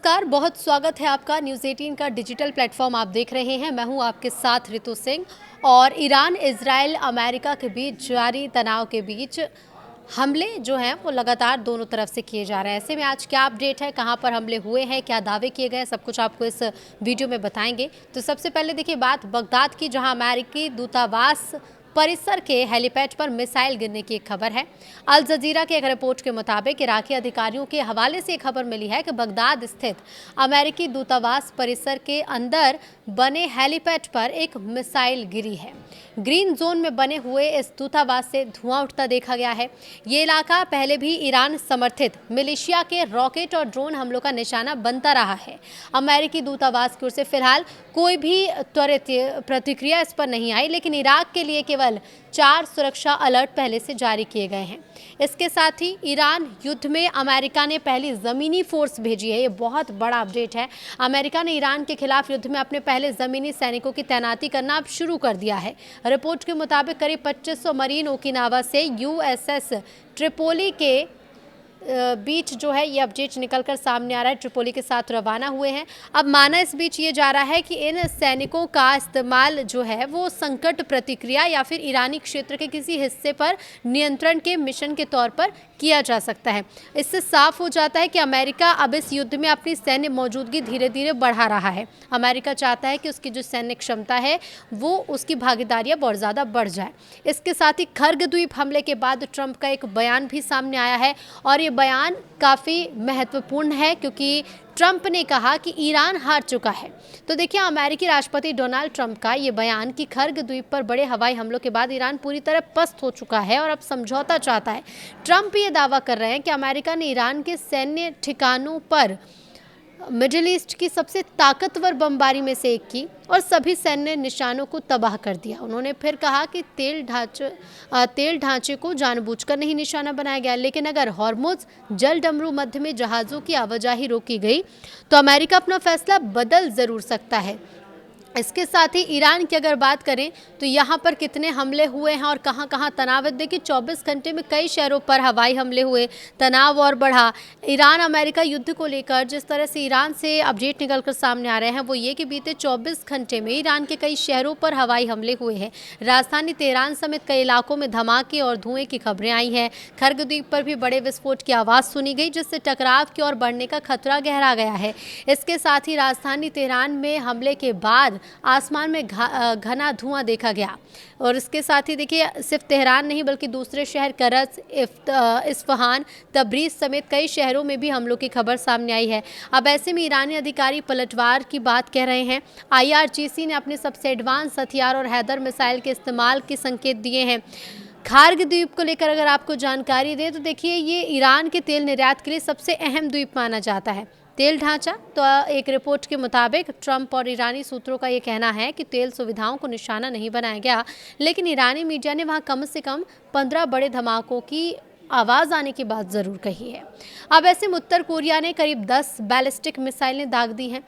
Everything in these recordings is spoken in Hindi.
नमस्कार, बहुत स्वागत है आपका न्यूज़ 18 का डिजिटल प्लेटफॉर्म आप देख रहे हैं। मैं हूं आपके साथ रितु सिंह। और ईरान, इजराइल, अमेरिका के बीच जारी तनाव के बीच हमले जो हैं वो लगातार दोनों तरफ से किए जा रहे हैं। ऐसे में आज क्या अपडेट है, कहां पर हमले हुए हैं, क्या दावे किए गए, सब कुछ आपको इस वीडियो में बताएंगे। तो सबसे पहले देखिए बात बगदाद की, जहां अमेरिकी दूतावास परिसर के हेलीपैड पर मिसाइल गिरने की एक खबर है। अल जजीरा के एक रिपोर्ट के मुताबिक इराकी अधिकारियों के हवाले से खबर मिली है कि बगदाद स्थित अमेरिकी दूतावास परिसर के अंदर बने हेलीपैड पर एक मिसाइल गिरी है। ग्रीन जोन में बने हुए इस दूतावास से धुआं उठता देखा गया है। ये इलाका पहले भी ईरान समर्थित मिलिशिया के रॉकेट और ड्रोन हमलों का निशाना बनता रहा है। अमेरिकी दूतावास की ओर से फिलहाल कोई भी त्वरित प्रतिक्रिया इस पर नहीं आई, लेकिन इराक के लिए केवल 4 सुरक्षा अलर्ट पहले से जारी किए गए हैं। इसके साथ ही ईरान युद्ध में अमेरिका ने पहली ज़मीनी फोर्स भेजी है। ये बहुत बड़ा अपडेट है। अमेरिका ने ईरान के खिलाफ युद्ध में अपने पहले ज़मीनी सैनिकों की तैनाती करना अब शुरू कर दिया है। रिपोर्ट के मुताबिक करीब 2500 मरीन ओकिनावा से यूएसएस ट्रिपोली के बीच जो है ये अपडेट निकलकर सामने आ रहा है, ट्रिपोली के साथ रवाना हुए हैं। अब माना इस बीच ये जा रहा है कि इन सैनिकों का इस्तेमाल जो है वो संकट प्रतिक्रिया या फिर ईरानी क्षेत्र के किसी हिस्से पर नियंत्रण के मिशन के तौर पर किया जा सकता है। इससे साफ हो जाता है कि अमेरिका अब इस युद्ध में अपनी सैन्य मौजूदगी धीरे धीरे बढ़ा रहा है। अमेरिका चाहता है कि उसकी जो सैन्य क्षमता है वो उसकी भागीदारी अब और ज़्यादा बढ़ जाए। इसके साथ ही खर्ग द्वीप हमले के बाद ट्रंप का एक बयान भी सामने आया है और ये बयान काफ़ी महत्वपूर्ण है, क्योंकि ट्रंप ने कहा कि ईरान हार चुका है। तो देखिए अमेरिकी राष्ट्रपति डोनाल्ड ट्रंप का ये बयान कि खर्ग द्वीप पर बड़े हवाई हमलों के बाद ईरान पूरी तरह पस्त हो चुका है और अब समझौता चाहता है। ट्रंप ये दावा कर रहे हैं कि अमेरिका ने ईरान के सैन्य ठिकानों पर मिडिल ईस्ट की सबसे ताकतवर बमबारी में से एक की और सभी सैन्य निशानों को तबाह कर दिया। उन्होंने फिर कहा कि तेल ढांचे को जानबूझकर नहीं निशाना बनाया गया, लेकिन अगर हॉर्मुज जल डमरू मध्य में जहाज़ों की आवाजाही रोकी गई तो अमेरिका अपना फैसला बदल ज़रूर सकता है। इसके साथ ही ईरान की अगर बात करें तो यहाँ पर कितने हमले हुए हैं और कहाँ कहाँ तनाव है। देखिए 24 घंटे में कई शहरों पर हवाई हमले हुए, तनाव और बढ़ा। ईरान अमेरिका युद्ध को लेकर जिस तरह से ईरान से अपडेट निकलकर सामने आ रहे हैं वो ये कि बीते 24 घंटे में ईरान के कई शहरों पर हवाई हमले हुए हैं। राजधानी तेहरान समेत कई इलाकों में धमाके और धुएं की खबरें आई हैं। खर्ग द्वीप पर भी बड़े विस्फोट की आवाज़ सुनी गई, जिससे टकराव की ओर बढ़ने का खतरा गहरा गया है। इसके साथ ही राजधानी तेहरान में हमले के बाद आसमान में घना धुआं देखा गया। और इसके साथ ही देखिए सिर्फ तेहरान नहीं बल्कि दूसरे शहर करज, इस्फहान, तबरीज समेत कई शहरों में भी हमलों की खबर सामने आई है। अब ऐसे में ईरानी अधिकारी पलटवार की बात कह रहे हैं। IRGC ने अपने सबसे एडवांस हथियार और हैदर मिसाइल के इस्तेमाल के संकेत दिए हैं। खार्ग द्वीप को लेकर अगर आपको जानकारी दें तो देखिए ये ईरान के तेल निर्यात के लिए सबसे अहम द्वीप माना जाता है। तेल ढांचा तो एक रिपोर्ट के मुताबिक ट्रंप और ईरानी सूत्रों का ये कहना है कि तेल सुविधाओं को निशाना नहीं बनाया गया, लेकिन ईरानी मीडिया ने वहां कम से कम 15 बड़े धमाकों की आवाज़ आने की बात ज़रूर कही है। अब ऐसे में उत्तर कोरिया ने करीब 10 बैलिस्टिक मिसाइलें दाग दी हैं।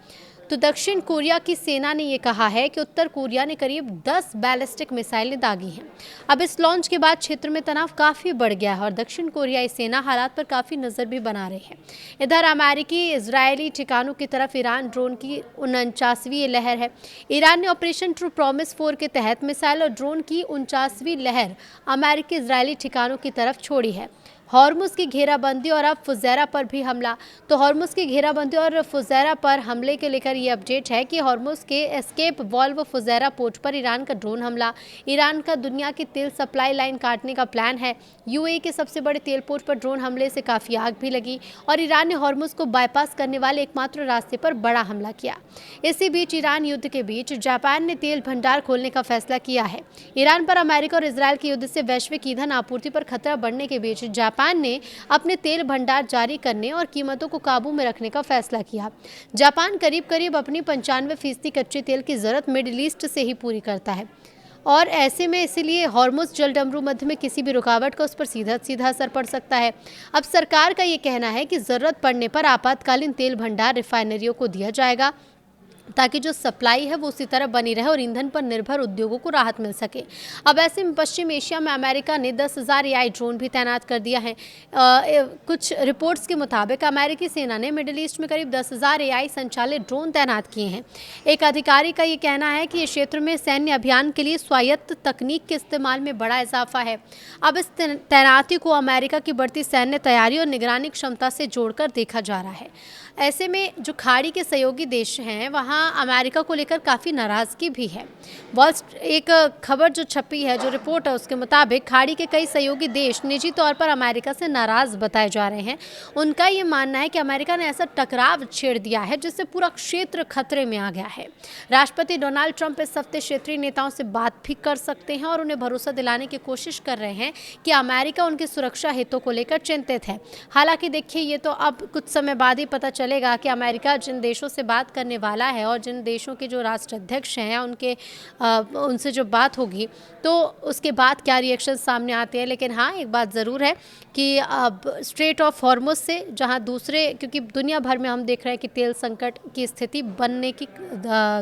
तो दक्षिण कोरिया की सेना ने ये कहा है कि उत्तर कोरिया ने करीब 10 बैलिस्टिक मिसाइलें दागी हैं। अब इस लॉन्च के बाद क्षेत्र में तनाव काफ़ी बढ़ गया है और दक्षिण कोरियाई सेना हालात पर काफ़ी नज़र भी बना रही है। इधर अमेरिकी इजरायली ठिकानों की तरफ ईरान ड्रोन की 49वीं लहर है। ईरान ने ऑपरेशन ट्रू प्रॉमिस 4 के तहत मिसाइल और ड्रोन की 49वीं लहर अमेरिकी इजरायली ठिकानों की तरफ छोड़ी है। हॉर्मुज की घेराबंदी और अब फुजैरा पर भी हमला। तो हॉर्मुज की घेराबंदी और फुजैरा पर हमले के लेकर ये अपडेट है कि हॉर्मुज के एस्केप वॉल्व फुजैरा पोर्ट पर ईरान का ड्रोन हमला। ईरान का दुनिया की तेल सप्लाई लाइन काटने का प्लान है। UAE के सबसे बड़े तेल पोर्ट पर ड्रोन हमले से काफ़ी आग भी लगी और ईरान ने हॉर्मुज को बाईपास करने वाले एकमात्र रास्ते पर बड़ा हमला किया। इसी बीच ईरान युद्ध के बीच जापान ने तेल भंडार खोलने का फैसला किया है। ईरान पर अमेरिका और इसराइल के युद्ध से वैश्विक ईंधन आपूर्ति पर खतरा बढ़ने के बीच जापान ने अपने तेल भंडार जारी करने और कीमतों को काबू में रखने का फैसला किया। जापान करीब करीब अपनी 95% कच्चे तेल की जरूरत मिडिल ईस्ट से ही पूरी करता है और ऐसे में इसीलिए हॉर्मुज जल डमरू मध्य में किसी भी रुकावट का उस पर सीधा सीधा असर पड़ सकता है। अब सरकार का ये कहना है कि ज़रूरत पड़ने पर आपातकालीन तेल भंडार रिफाइनरियों को दिया जाएगा। ताकि जो सप्लाई है वो उसी तरह बनी रहे और ईंधन पर निर्भर उद्योगों को राहत मिल सके। अब ऐसे में पश्चिम एशिया में अमेरिका ने 10,000 एआई ड्रोन भी तैनात कर दिया है। कुछ रिपोर्ट्स के मुताबिक अमेरिकी सेना ने मिडिल ईस्ट में करीब 10,000 एआई संचालित ड्रोन तैनात किए हैं। एक अधिकारी का ये कहना है कि ये क्षेत्र में सैन्य अभियान के लिए स्वायत्त तकनीक के इस्तेमाल में बड़ा इजाफा है। अब इस तैनाती को अमेरिका की बढ़ती सैन्य तैयारी और निगरानी क्षमता से जोड़कर देखा जा रहा है। ऐसे में जो खाड़ी के सहयोगी देश हैं वहाँ अमेरिका को लेकर काफ़ी नाराज़गी भी है। एक खबर जो छपी है, जो रिपोर्ट है, उसके मुताबिक खाड़ी के कई सहयोगी देश निजी तौर पर अमेरिका से नाराज़ बताए जा रहे हैं। उनका ये मानना है कि अमेरिका ने ऐसा टकराव छेड़ दिया है जिससे पूरा क्षेत्र खतरे में आ गया है। राष्ट्रपति डोनाल्ड ट्रंप इस हफ्ते क्षेत्रीय नेताओं से बात भी कर सकते हैं और उन्हें भरोसा दिलाने की कोशिश कर रहे हैं कि अमेरिका उनकी सुरक्षा हितों को लेकर चिंतित है। हालांकि देखिए, ये तो अब कुछ समय बाद ही पता चलेगा कि अमेरिका जिन देशों से बात करने वाला है और जिन देशों के जो राष्ट्राध्यक्ष हैं उनसे जो बात होगी तो उसके बाद क्या रिएक्शन सामने आते हैं। लेकिन हाँ, एक बात ज़रूर है कि अब स्ट्रेट ऑफ हॉर्मुज से जहाँ दूसरे, क्योंकि दुनिया भर में हम देख रहे हैं कि तेल संकट की स्थिति बनने की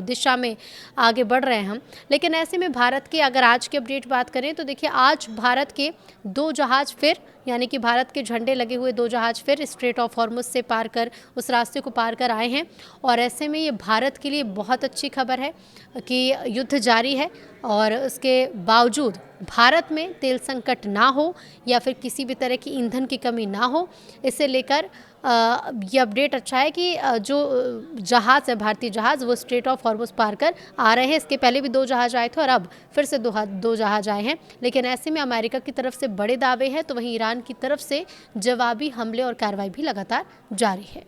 दिशा में आगे बढ़ रहे हैं हम। लेकिन ऐसे में भारत की अगर आज की अपडेट बात करें तो देखिए, आज भारत के 2 जहाज़ फिर, यानी कि भारत के झंडे लगे हुए 2 जहाज़ फिर स्ट्रेट ऑफ हॉर्मुज से पार कर, उस रास्ते को पार कर आए हैं। और ऐसे में ये भारत के लिए बहुत अच्छी खबर है कि युद्ध जारी है और उसके बावजूद भारत में तेल संकट ना हो या फिर किसी भी तरह की ईंधन की कमी ना हो। इसे लेकर ये अपडेट अच्छा है कि जो जहाज़ है, भारतीय जहाज़, वो स्ट्रेट ऑफ हॉर्मुज पार कर आ रहे हैं। इसके पहले भी 2 जहाज़ आए थे और अब फिर से 2 जहाज़ आए हैं। लेकिन ऐसे में अमेरिका की तरफ से बड़े दावे हैं, तो वहीं ईरान की तरफ से जवाबी हमले और कार्रवाई भी लगातार जारी है।